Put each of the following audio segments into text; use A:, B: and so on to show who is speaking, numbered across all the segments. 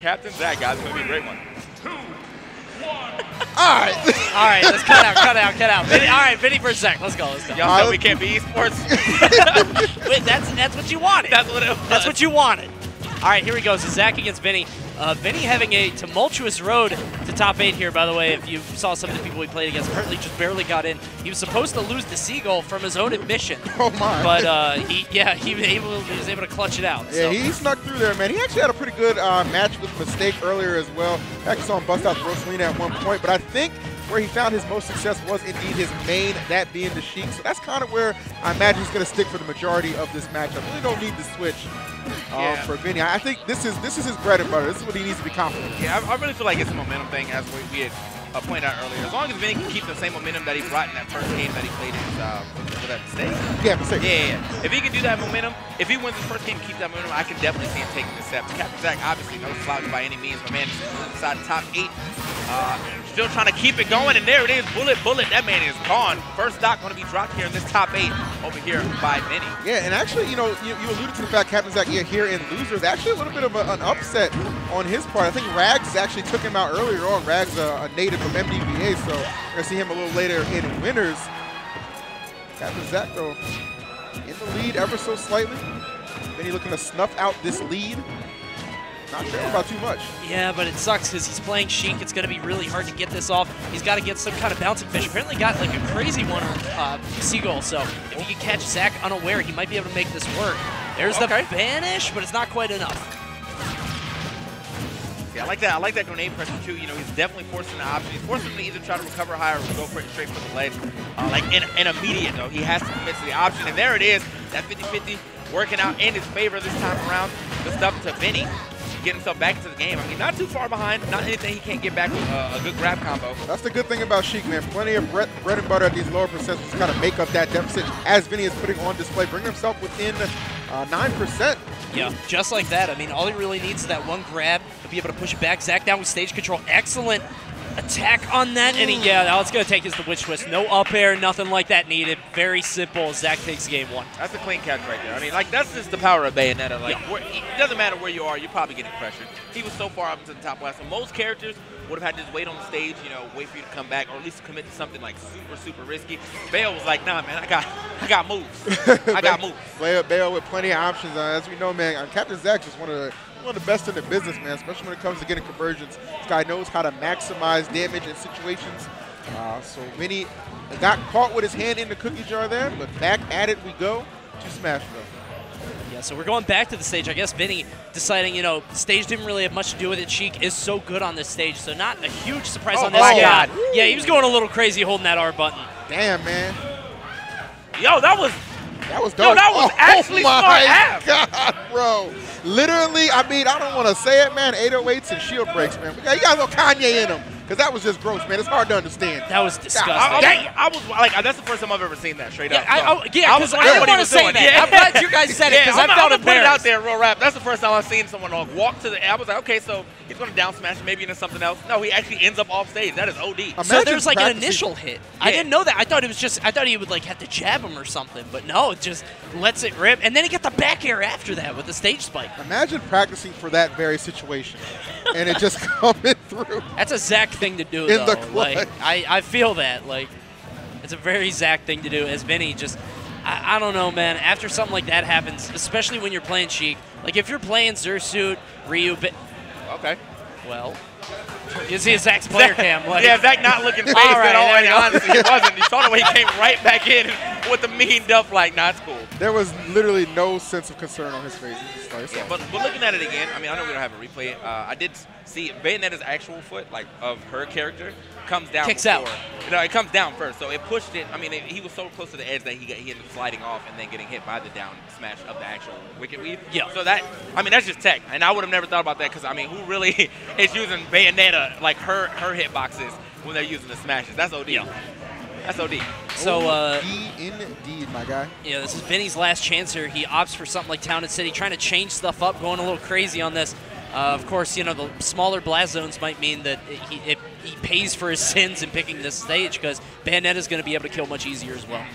A: CaptainZack, guys, it's going to be a great one.
B: 2, 1.
C: All right, let's cut out. Vinnie, all right, Vinnie versus Zack. Let's go.
A: Y'all said we can't be esports.
C: Wait, that's what you wanted.
A: That's what it was.
C: That's what you wanted. All right, here we go. So Zack against Vinnie. Vinnie having a tumultuous road to top 8 here, by the way. If you saw some of the people he played against, apparently just barely got in. He was supposed to lose the Seagull from his own admission. Oh, my. But, he was able to clutch it out.
B: Yeah,
C: so.
B: he snuck through there, man. He actually had a pretty good match with Mistake earlier as well. I actually saw him bust out the Rosalina at one point, but I think where he found his most success was indeed his main, that being the Sheik. So that's kind of where I imagine he's going to stick for the majority of this matchup. Really don't need the switch for Vinnie. I think this is his bread and butter. This is what he needs to be confident in.
A: Yeah, I really feel like it's a momentum thing, as we had pointed out earlier. As long as Vinnie can keep the same momentum that he brought in that first game that he played in with that Mistake.
B: Yeah, Mistake.
A: Yeah. If he can do that momentum, if he wins his first game and keep that momentum, I can definitely see him taking the step. CaptainZack, obviously, no slouch by any means. My man is inside the top 8. Still trying to keep it going, and there it is. Bullet. That man is gone. First stock going to be dropped here in this top 8 over here by Vinnie.
B: Yeah, and actually, you alluded to the fact CaptainZack here in losers. Actually, a little bit of an upset on his part. I think Rags actually took him out earlier on. Rags, a native from MDVA, so we're going to see him a little later in winners. CaptainZack, though, in the lead ever so slightly. Vinnie looking to snuff out this lead. Not sure about too much.
C: Yeah, but it sucks because he's playing Sheik. It's going to be really hard to get this off. He's got to get some kind of bouncing fish. Apparently got like a crazy one on Seagull, so if he can catch Zack unaware, he might be able to make this work. There's the vanish, but it's not quite enough.
A: Yeah, I like that grenade pressure too. He's definitely forcing the option. He's forcing him to either try to recover higher or go for it straight for the ledge. Like in immediate though, he has to commit to the option, and there it is. That 50-50 working out in his favor this time around. The stuff to Vinnie. Get himself back into the game. I mean, not too far behind. Not anything he can't get back with a good grab combo.
B: That's the good thing about Sheik, man. Plenty of bread and butter at these lower percentages to kind of make up that deficit as Vinnie is putting on display, bringing himself within 9%.
C: Yeah, just like that. I mean, all he really needs is that one grab to be able to push it back. Zack down with stage control. Excellent attack on that. And all it's going to take is the witch twist. No up air, nothing like that needed. Very simple. Zack takes game 1.
A: That's a clean catch right there. I mean, like, that's just the power of Bayonetta. Like, it doesn't matter where you are, you're probably getting pressured. He was so far up into the top last. So most characters would have had to just wait on the stage, wait for you to come back, or at least commit to something like super risky. Bayo was like, nah, man, I got moves. I got moves.
B: Bayo with plenty of options. As we know, man, CaptainZack is one of the best in the business, man, especially when it comes to getting conversions. This guy knows how to maximize damage in situations. So Vinnie got caught with his hand in the cookie jar there, but back at it we go to Smash Bros.
C: Yeah, so we're going back to the stage. I guess Vinnie deciding, the stage didn't really have much to do with it. Sheik is so good on this stage, so not a huge surprise on this.
A: Oh, my God.
C: Yeah, he was going a little crazy holding that R button.
B: Damn, man.
A: Yo, that was
B: dope.
A: Yo, that was actually smart.
B: Oh, my God, bro. Literally, I mean, I don't want to say it, man. 808s and shield breaks, man. You got a little Kanye in them. Because that was just gross, man. It's hard to understand.
C: That was disgusting.
A: I was like, that's the first time I've ever seen that straight up.
C: Because I didn't want to say that. Yeah. I'm glad you guys said it because I felt embarrassed.
A: Put it out there, real rap. That's the first time I've seen someone walk to the. I was like, okay, so he's going to down smash maybe into something else. No, he actually ends up off stage. That is OD.
C: So there's like an initial hit. I didn't know that. I thought he would like have to jab him or something, but no, it just lets it rip, and then he got the back air after that with the stage spike.
B: Imagine practicing for that very situation, and it just coming through.
C: That's a Zack thing to do,
B: though.
C: Like, I feel that. Like, it's a very Zack thing to do. As Vinnie just, I don't know, man. After something like that happens, especially when you're playing Sheik, like if you're playing Zersuit, Ryu, well, you see Zack's player cam. Like,
A: yeah, Zack not looking phased at all. And honestly, he wasn't. You saw the way he came right back in with the mean duff. Like, nah, it's cool.
B: There was literally no sense of concern on his face.
A: But looking at it again, I mean, I know we don't have a replay. I did see Bayonetta's actual foot, like of her character, comes down.
C: Kicks out.
A: It comes down first, so it pushed it. I mean, he was so close to the edge that he ended up sliding off and then getting hit by the down smash of the actual wicket weave. Yeah. So that, I mean, that's just tech, and I would have never thought about that because I mean, who really is using Bayonetta like her hitboxes when they're using the smashes? That's OD. Yeah. That's OD.
C: So,
B: indeed, my guy.
C: Yeah, this is Vinnie's last chance here. He opts for something like Town and City, trying to change stuff up, going a little crazy on this. Of course, the smaller blast zones might mean that he pays for his sins in picking this stage because Bayonetta's going to be able to kill much easier as well.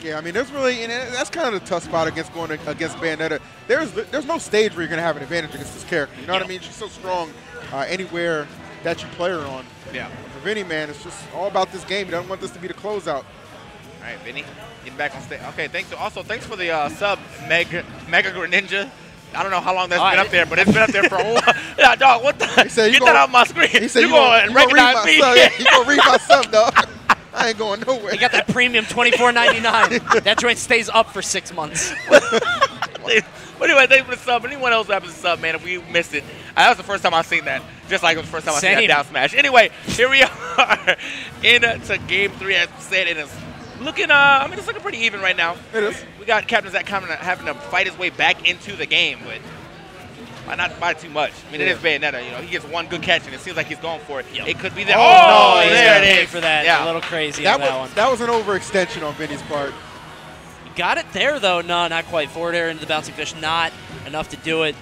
B: Yeah, I mean, there's really, and that's kind of the tough spot against going against Bayonetta. There's no stage where you're going to have an advantage against this character. You know what I mean? She's so strong anywhere that you play her on.
A: Yeah.
B: For Vinnie, man, it's just all about this game. He doesn't want this to be the closeout.
A: All right, Vinnie, getting back on stage. Okay, thanks. Also, thanks for the sub, Mega Greninja. I don't know how long that's been up there, but it's been up there for a while. Yeah, dog, what the? He said, get that off my screen. He said, you going to recognize me.
B: Yeah, you going to read my sub, dog. I ain't going nowhere.
C: You got that premium $24.99. That joint stays up for 6 months.
A: But anyway, thanks for the sub. Anyone else happens to sub, man, if we missed it. That was the first time I've seen that. Just like it was the first time I seen that down smash. Anyway, here we are into game 3, as we said. And it's looking, I mean, it's looking pretty even right now.
B: It is.
A: We got CaptainZack having to fight his way back into the game, but not by too much. I mean, it is Bayonetta. You know, he gets one good catch, and it seems like he's going for it. Yep. It could be there.
C: Oh, no, there it is. For that. Yeah. A little crazy on that one.
B: That was an overextension on Vinnie's part.
C: He got it there, though. No, not quite. Forward air into the bouncing fish. Not enough to do it.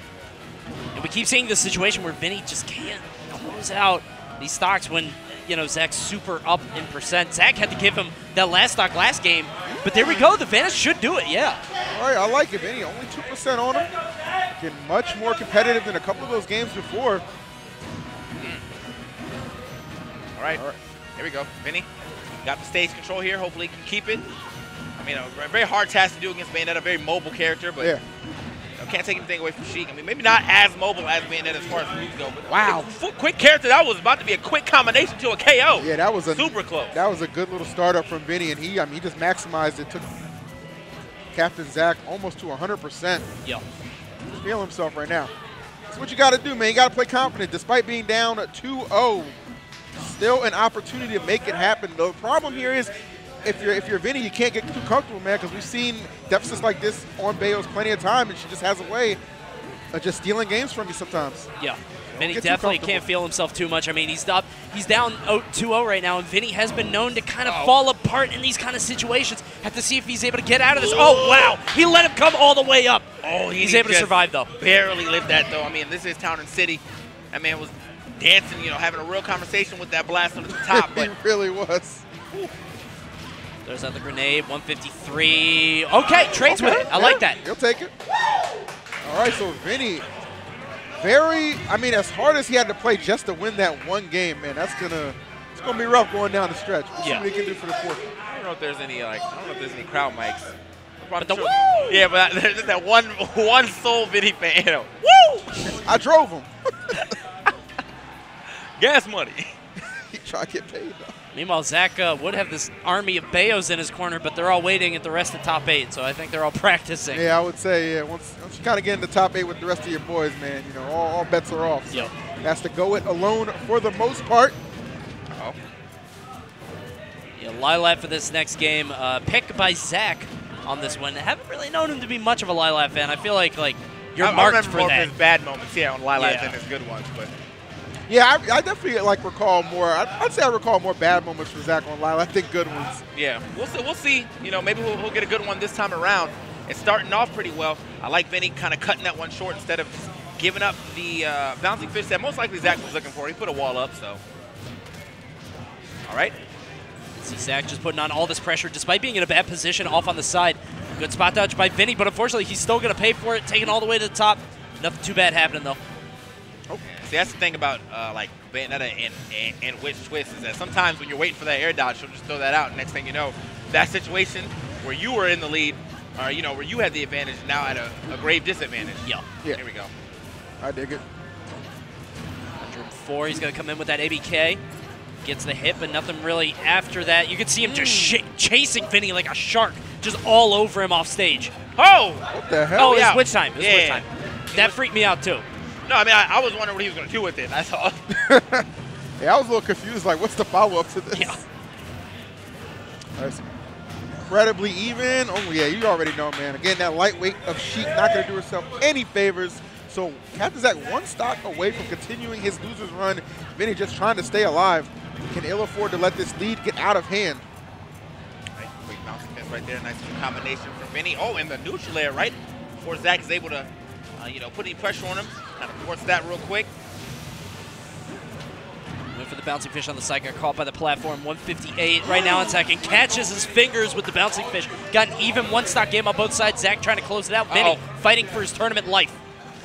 C: And we keep seeing this situation where Vinnie just can't close out these stocks when, you know, Zack's super up in percent. Zack had to give him that last stock last game. But there we go. The Vanish should do it, yeah.
B: All right, I like it, Vinnie. Only 2% on him. Getting much more competitive than a couple of those games before.
A: All right, here we go. Vinnie got the stage control here. Hopefully he can keep it. I mean, a very hard task to do against Bayonetta, a very mobile character, but
B: yeah.
A: You know, can't take anything away from Sheik. I mean, maybe not as mobile as Bayonetta as far as moves go, but
B: wow.
A: Quick character. That was about to be a quick combination to a KO.
B: Yeah, that was
A: super close.
B: That was a good little startup from Vinnie, and he just maximized it. Took CaptainZack almost to 100%.
C: Yeah.
B: He's feeling himself right now. That's what you got to do, man. You got to play confident. Despite being down 2-0, still an opportunity to make it happen. The problem here is if you're Vinnie, you can't get too comfortable, man, because we've seen deficits like this on Bayos plenty of time, and she just has a way of just stealing games from you sometimes.
C: Yeah. Vinnie definitely can't feel himself too much. I mean, he's down 2-0 right now, and Vinnie has been known to kind of fall apart in these kind of situations. Have to see if he's able to get out of this. Oh, wow. He let him come all the way up. Oh, he's able to survive, though.
A: Barely lived that, though. I mean, this is Town and City. That man was dancing, you know, having a real conversation with that blast on the top. But
B: he really was.
C: There's out the grenade, 153. Okay, trades with it. I like that.
B: He'll take it. All right, so Vinnie, I mean, as hard as he had to play just to win that one game, man, it's gonna be rough going down the stretch. We'll see what he can do for the fourth.
A: I don't know if there's any crowd mics.
C: But the woo!
A: Yeah, but there's just that one sole Vinnie fan. Woo!
B: I drove him.
A: Gas money.
B: He tried to get paid though.
C: Meanwhile, Zack would have this army of Bayos in his corner, but they're all waiting at the rest of the top 8, so I think they're all practicing.
B: Yeah, I would say, yeah, once you kind of get in the top 8 with the rest of your boys, man, you know, all bets are off. So has to go it alone for the most part.
C: Yeah, Lilat for this next game. Picked by Zack on this one. I haven't really known him to be much of a Lilat fan. I feel like you're marked for that.
A: I remember more of his bad moments, on Lilat than his good ones, but.
B: Yeah, I definitely recall more. I'd say I recall more bad moments for Zack on Lilat than good ones.
A: Yeah, we'll see. You know, maybe we'll get a good one this time around. It's starting off pretty well. I like Vinnie kind of cutting that one short instead of giving up the bouncing fish that most likely Zack was looking for. He put a wall up, so. All right.
C: See Zack just putting on all this pressure despite being in a bad position off on the side. Good spot dodge by Vinnie, but unfortunately he's still going to pay for it, taking all the way to the top. Nothing too bad happening, though.
A: Oh. See, that's the thing about like Bayonetta and Witch Twist is that sometimes when you're waiting for that air dodge, she'll just throw that out. And next thing you know, that situation where you were in the lead, or where you had the advantage, now at a grave disadvantage.
C: Yeah.
A: Here we go.
B: I dig it.
C: 104. He's going to come in with that ABK. Gets the hit, but nothing really after that. You can see him just chasing Vinnie like a shark, just all over him off stage.
A: Oh!
B: What the hell?
C: Oh, it's switch time. Switch time. That freaked me out too.
A: No, I mean, I was wondering what he was going to do with it. That's all.
B: Yeah, I was a little confused. Like, what's the follow-up to this?
C: Yeah.
B: That's incredibly even. Oh, yeah, you already know, man. Again, that lightweight of Sheik not going to do herself any favors. So, CaptainZack one stock away from continuing his loser's run. Vinnie just trying to stay alive. Can ill afford to let this lead get out of hand.
A: Right, quick bouncing miss right there. Nice combination from Vinnie. Oh, and the neutral layer right before Zack is able to, put any pressure on him. Kind of force that real quick.
C: Went for the bouncing fish on the side, got caught by the platform. 158 right now on Zack, and catches his fingers with the bouncing fish. Got an even one-stock game on both sides. Zack trying to close it out. Vinnie fighting for his tournament life.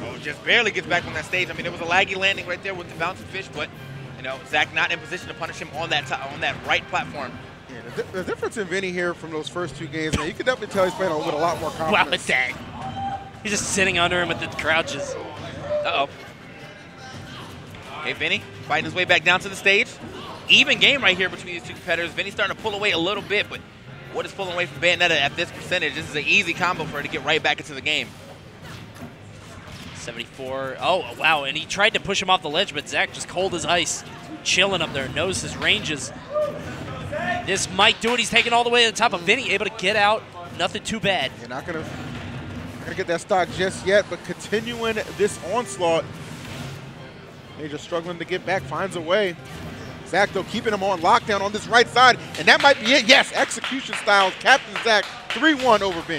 A: Oh, just barely gets back on that stage. I mean, there was a laggy landing right there with the bouncing fish, but you know, Zack not in position to punish him on that right platform.
B: Yeah, the difference in Vinnie here from those first 2 games, man, you can definitely tell he's playing with a lot more confidence.
C: Wow, dang. He's just sitting under him with the crouches.
A: Uh-oh. Okay, Vinnie fighting his way back down to the stage. Even game right here between these 2 competitors. Vinnie starting to pull away a little bit, but what is pulling away from Bayonetta at this percentage? This is an easy combo for her to get right back into the game.
C: 74. Oh, wow, and he tried to push him off the ledge, but Zack just cold as ice. Chilling up there, knows his ranges. This might do it. He's taking all the way to the top of Vinnie, able to get out. Nothing too bad.
B: You're not gonna get that stock just yet, but continuing this onslaught. Major struggling to get back, finds a way. Zack, though, keeping him on lockdown on this right side, and that might be it. Yes, execution style. CaptainZack 3-1 over Vinnie.